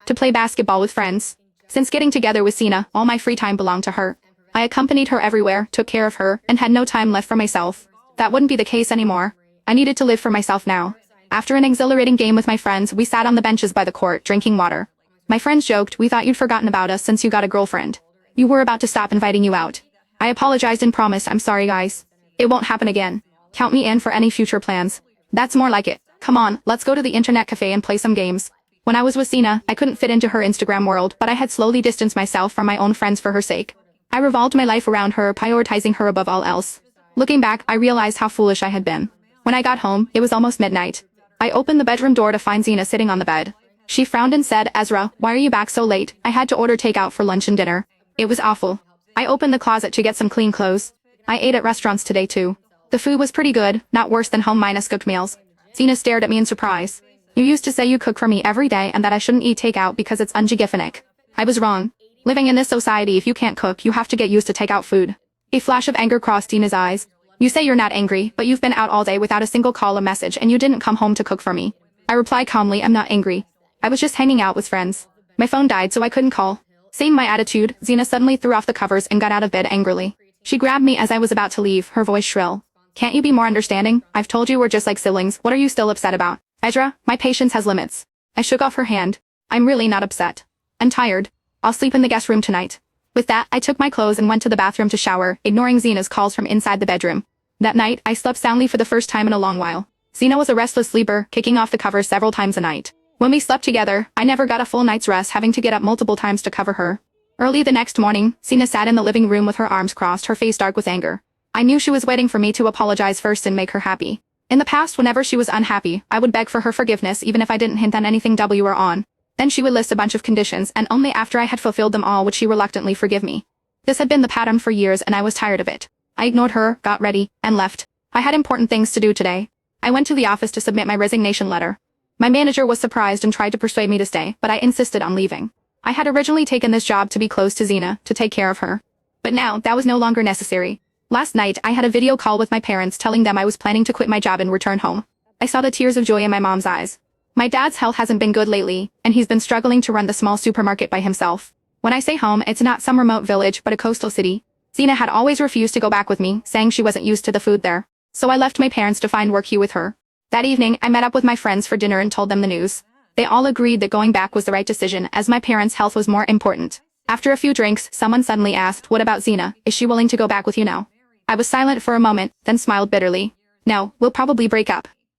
to play basketball with friends. Since getting together with Sina, all my free time belonged to her. I accompanied her everywhere, took care of her, and had no time left for myself. That wouldn't be the case anymore. I needed to live for myself now. After an exhilarating game with my friends, we sat on the benches by the court, drinking water. My friends joked, "We thought you'd forgotten about us since you got a girlfriend. You were about to stop inviting you out." I apologized and promised, "I'm sorry guys. It won't happen again. Count me in for any future plans." That's more like it. Come on, let's go to the internet cafe and play some games. When I was with Sina, I couldn't fit into her Instagram world, but I had slowly distanced myself from my own friends for her sake. I revolved my life around her, prioritizing her above all else. Looking back, I realized how foolish I had been. When I got home, it was almost midnight. I opened the bedroom door to find Sina sitting on the bed. She frowned and said, "Ezra, why are you back so late? I had to order takeout for lunch and dinner." It was awful. I opened the closet to get some clean clothes. I ate at restaurants today too. The food was pretty good, not worse than home minus cooked meals. Sina stared at me in surprise. "You used to say you cook for me every day and that I shouldn't eat takeout because it's unhygienic." I was wrong. Living in this society, if you can't cook, you have to get used to takeout food. A flash of anger crossed Sina's eyes. "You say you're not angry, but you've been out all day without a single call or message and you didn't come home to cook for me." I replied calmly, "I'm not angry. I was just hanging out with friends. My phone died so I couldn't call." Seeing my attitude, Sina suddenly threw off the covers and got out of bed angrily. She grabbed me as I was about to leave, her voice shrill. "Can't you be more understanding? I've told you we're just like siblings, what are you still upset about?" "Ezra, my patience has limits." I shook off her hand. "I'm really not upset. I'm tired. I'll sleep in the guest room tonight." With that, I took my clothes and went to the bathroom to shower, ignoring Sina's calls from inside the bedroom. That night, I slept soundly for the first time in a long while. Sina was a restless sleeper, kicking off the covers several times a night. When we slept together, I never got a full night's rest, having to get up multiple times to cover her. Early the next morning, Sina sat in the living room with her arms crossed, her face dark with anger. I knew she was waiting for me to apologize first and make her happy. In the past, whenever she was unhappy, I would beg for her forgiveness even if I didn't hint at anything W or on. Then she would list a bunch of conditions, and only after I had fulfilled them all would she reluctantly forgive me. This had been the pattern for years and I was tired of it. I ignored her, got ready, and left. I had important things to do today. I went to the office to submit my resignation letter. My manager was surprised and tried to persuade me to stay, but I insisted on leaving. I had originally taken this job to be close to Sina, to take care of her. But now, that was no longer necessary. Last night, I had a video call with my parents telling them I was planning to quit my job and return home. I saw the tears of joy in my mom's eyes. My dad's health hasn't been good lately, and he's been struggling to run the small supermarket by himself. When I say home, it's not some remote village but a coastal city. Sina had always refused to go back with me, saying she wasn't used to the food there. So I left my parents to find work here with her. That evening, I met up with my friends for dinner and told them the news. They all agreed that going back was the right decision, as my parents' health was more important. After a few drinks, someone suddenly asked, "What about Sina? Is she willing to go back with you now?" I was silent for a moment, then smiled bitterly. "No, we'll probably break up.